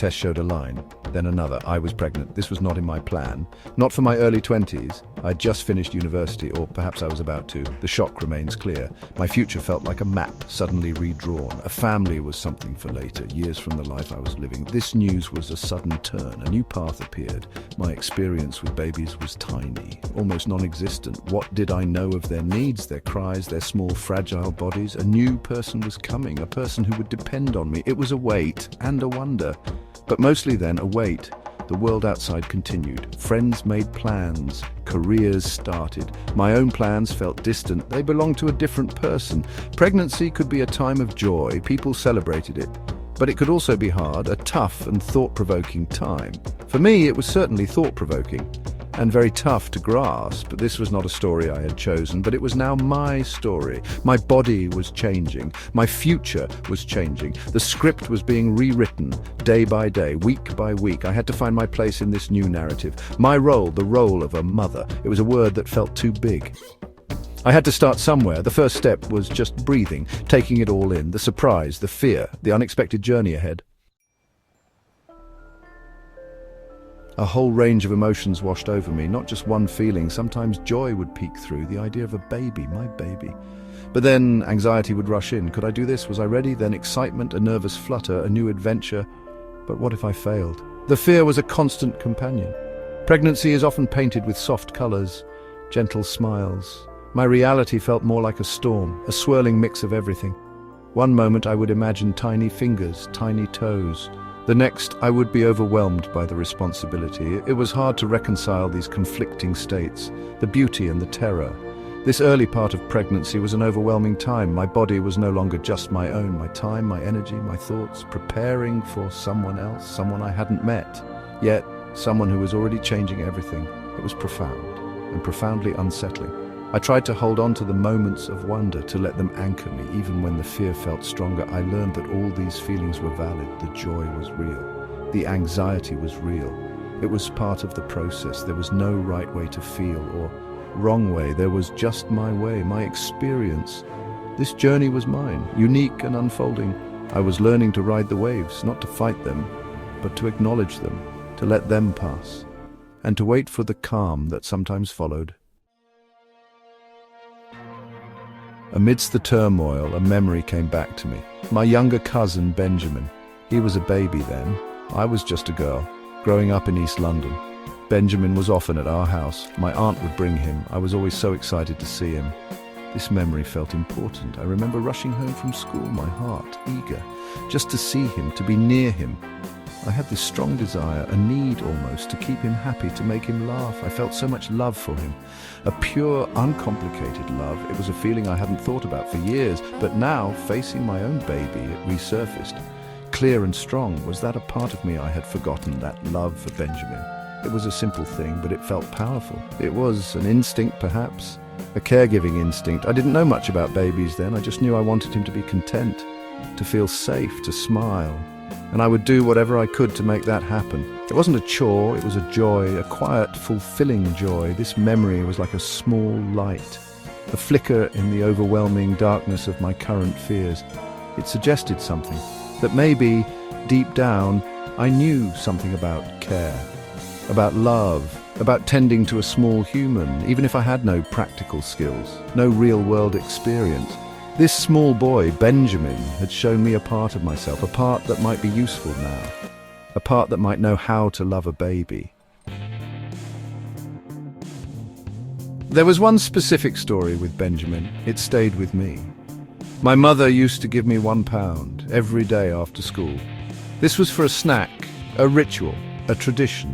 test showed a line, then another. I was pregnant. This was not in my plan. Not for my early 20s. I'd just finished university, or perhaps I was about to. The shock remains clear. My future felt like a map, suddenly redrawn. A family was something for later, years from the life I was living. This news was a sudden turn. A new path appeared. My experience with babies was tiny, almost non-existent. What did I know of their needs, their cries, their small, fragile bodies? A new person was coming, a person who would depend on me. It was a wait and a wonder, but mostly then a wait. The world outside continued. Friends made plans. Careers started. My own plans felt distant. They belonged to a different person. Pregnancy could be a time of joy. People celebrated it. But it could also be hard, a tough and thought-provoking time. For me, it was certainly thought-provoking and very tough to grasp. This was not a story I had chosen, but it was now my story. My body was changing. My future was changing. The script was being rewritten day by day, week by week. I had to find my place in this new narrative. My role, the role of a mother. It was a word that felt too big. I had to start somewhere. The first step was just breathing, taking it all in, the surprise, the fear, the unexpected journey ahead. A whole range of emotions washed over me, not just one feeling. Sometimes joy would peek through, the idea of a baby, my baby. But then anxiety would rush in. Could I do this? Was I ready? Then excitement, a nervous flutter, a new adventure. But what if I failed? The fear was a constant companion. Pregnancy is often painted with soft colors, gentle smiles. My reality felt more like a storm, a swirling mix of everything. One moment I would imagine tiny fingers, tiny toes. The next, I would be overwhelmed by the responsibility. It was hard to reconcile these conflicting states, the beauty and the terror. This early part of pregnancy was an overwhelming time. My body was no longer just my own. My time, my energy, my thoughts, preparing for someone else, someone I hadn't met, yet someone who was already changing everything. It was profound and profoundly unsettling. I tried to hold on to the moments of wonder, to let them anchor me. Even when the fear felt stronger, I learned that all these feelings were valid. The joy was real. The anxiety was real. It was part of the process. There was no right way to feel or wrong way. There was just my way, my experience. This journey was mine, unique and unfolding. I was learning to ride the waves, not to fight them, but to acknowledge them, to let them pass, and to wait for the calm that sometimes followed. Amidst the turmoil, a memory came back to me. My younger cousin, Benjamin. He was a baby then. I was just a girl, growing up in East London. Benjamin was often at our house. My aunt would bring him. I was always so excited to see him. This memory felt important. I remember rushing home from school, my heart eager, just to see him, to be near him. I had this strong desire, a need almost, to keep him happy, to make him laugh. I felt so much love for him. A pure, uncomplicated love. It was a feeling I hadn't thought about for years, but now, facing my own baby, it resurfaced. Clear and strong. Was that a part of me I had forgotten, that love for Benjamin? It was a simple thing, but it felt powerful. It was an instinct, perhaps, a caregiving instinct. I didn't know much about babies then. I just knew I wanted him to be content, to feel safe, to smile. And I would do whatever I could to make that happen. It wasn't a chore, it was a joy, a quiet, fulfilling joy. This memory was like a small light, a flicker in the overwhelming darkness of my current fears. It suggested something, that maybe, deep down, I knew something about care, about love, about tending to a small human, even if I had no practical skills, no real-world experience. This small boy, Benjamin, had shown me a part of myself, a part that might be useful now, a part that might know how to love a baby. There was one specific story with Benjamin. It stayed with me. My mother used to give me £1 every day after school. This was for a snack, a ritual, a tradition.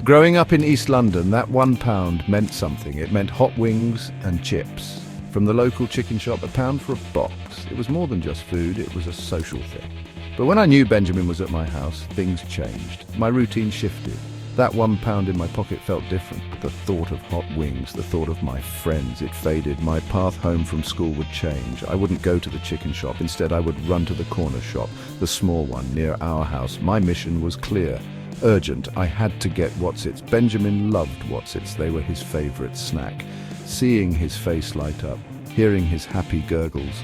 Growing up in East London, that £1 meant something. It meant hot wings and chips. From the local chicken shop, £1 for a box. It was more than just food, it was a social thing. But when I knew Benjamin was at my house, things changed. My routine shifted. That £1 in my pocket felt different. The thought of hot wings, the thought of my friends, it faded. My path home from school would change. I wouldn't go to the chicken shop. Instead, I would run to the corner shop, the small one near our house. My mission was clear, urgent. I had to get Whatsits. Benjamin loved Whatsits. They were his favorite snack. Seeing his face light up, hearing his happy gurgles,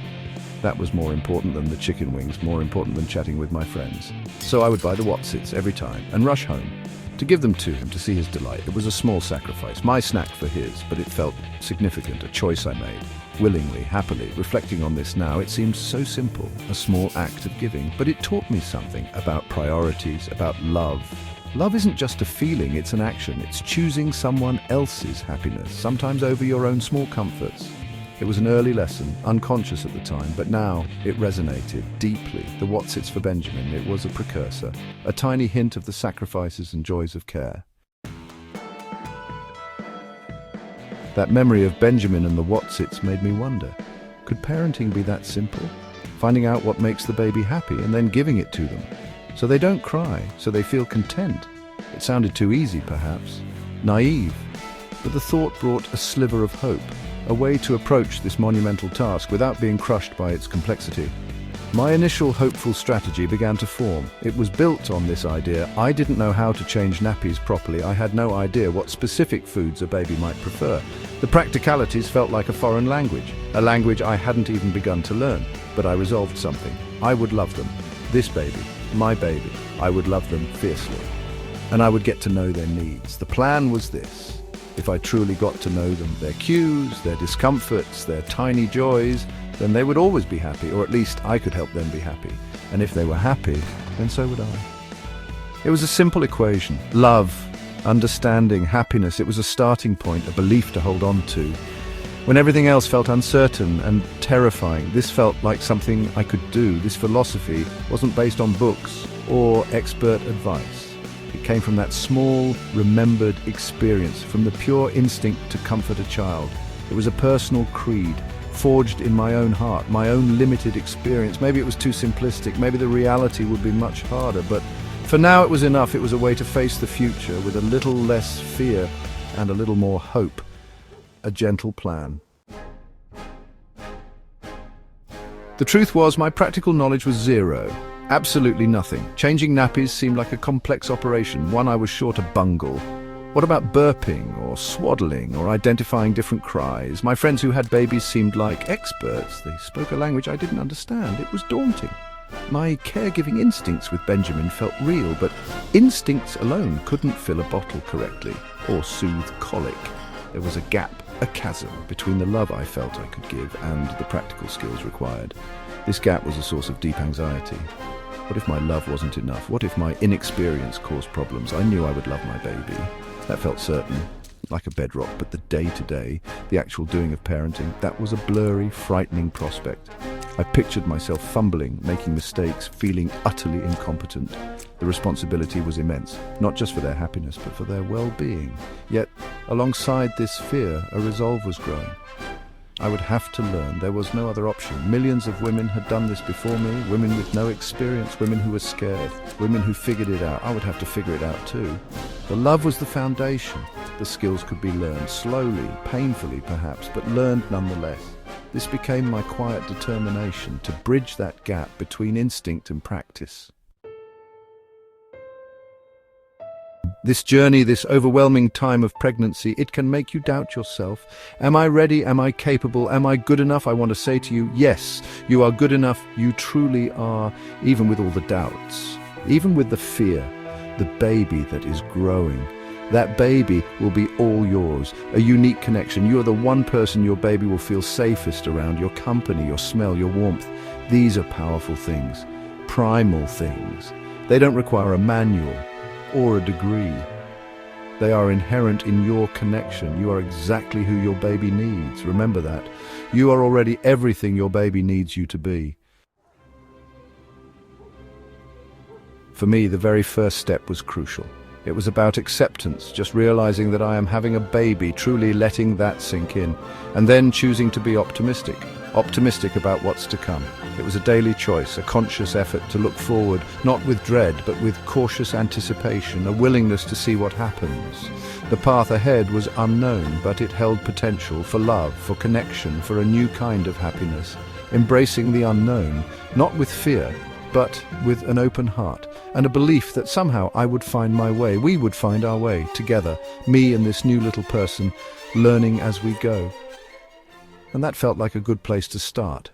That was more important than the chicken wings, more important than chatting with my friends. So I would buy the Wotsits every time and rush home to give them to him to see his delight. It was a small sacrifice, my snack for his, but it felt significant, a choice I made, willingly, happily. Reflecting on this now, it seems so simple, a small act of giving, but it taught me something about priorities, about love. Love isn't just a feeling, it's an action. It's choosing someone else's happiness, sometimes over your own small comforts. It was an early lesson, unconscious at the time, but now it resonated deeply. The Wotsits for Benjamin, it was a precursor, a tiny hint of the sacrifices and joys of care. That memory of Benjamin and the Wotsits made me wonder, could parenting be that simple? Finding out what makes the baby happy and then giving it to them, so they don't cry, so they feel content. It sounded too easy, perhaps, naive, but the thought brought a sliver of hope, a way to approach this monumental task without being crushed by its complexity. My initial hopeful strategy began to form. It was built on this idea. I didn't know how to change nappies properly. I had no idea what specific foods a baby might prefer. The practicalities felt like a foreign language, a language I hadn't even begun to learn. But I resolved something. I would love them. This baby, my baby, I would love them fiercely. And I would get to know their needs. The plan was this. If I truly got to know them, their cues, their discomforts, their tiny joys, then they would always be happy, or at least I could help them be happy. And if they were happy, then so would I. It was a simple equation. Love, understanding, happiness. It was a starting point, a belief to hold on to. When everything else felt uncertain and terrifying, this felt like something I could do. This philosophy wasn't based on books or expert advice. It came from that small, remembered experience, from the pure instinct to comfort a child. It was a personal creed, forged in my own heart, my own limited experience. Maybe it was too simplistic, maybe the reality would be much harder, but for now it was enough. It was a way to face the future with a little less fear and a little more hope. A gentle plan. The truth was, my practical knowledge was zero. Absolutely nothing. Changing nappies seemed like a complex operation, one I was sure to bungle. What about burping or swaddling or identifying different cries? My friends who had babies seemed like experts. They spoke a language I didn't understand. It was daunting. My caregiving instincts with Benjamin felt real, but instincts alone couldn't fill a bottle correctly or soothe colic. There was a gap, a chasm, between the love I felt I could give and the practical skills required. This gap was a source of deep anxiety. What if my love wasn't enough? What if my inexperience caused problems? I knew I would love my baby. That felt certain, like a bedrock, but the day-to-day, the actual doing of parenting, that was a blurry, frightening prospect. I pictured myself fumbling, making mistakes, feeling utterly incompetent. The responsibility was immense, not just for their happiness, but for their well-being. Yet, alongside this fear, a resolve was growing. I would have to learn. There was no other option. Millions of women had done this before me, women with no experience, women who were scared, women who figured it out. I would have to figure it out too. The love was the foundation. The skills could be learned, slowly, painfully perhaps, but learned nonetheless. This became my quiet determination to bridge that gap between instinct and practice. This journey, this overwhelming time of pregnancy, it can make you doubt yourself. Am I ready? Am I capable? Am I good enough? I want to say to you, yes, you are good enough. You truly are, even with all the doubts, even with the fear, the baby that is growing. That baby will be all yours, a unique connection. You are the one person your baby will feel safest around, your company, your smell, your warmth. These are powerful things, primal things. They don't require a manual or a degree. They are inherent in your connection. You are exactly who your baby needs. Remember that. You are already everything your baby needs you to be. For me, the very first step was crucial. It was about acceptance, just realizing that I am having a baby, truly letting that sink in, and then choosing to be optimistic about what's to come. It was a daily choice, a conscious effort to look forward, not with dread, but with cautious anticipation, a willingness to see what happens. The path ahead was unknown, but it held potential for love, for connection, for a new kind of happiness, embracing the unknown, not with fear, but with an open heart, and a belief that somehow I would find my way, we would find our way, together, me and this new little person, learning as we go. And that felt like a good place to start.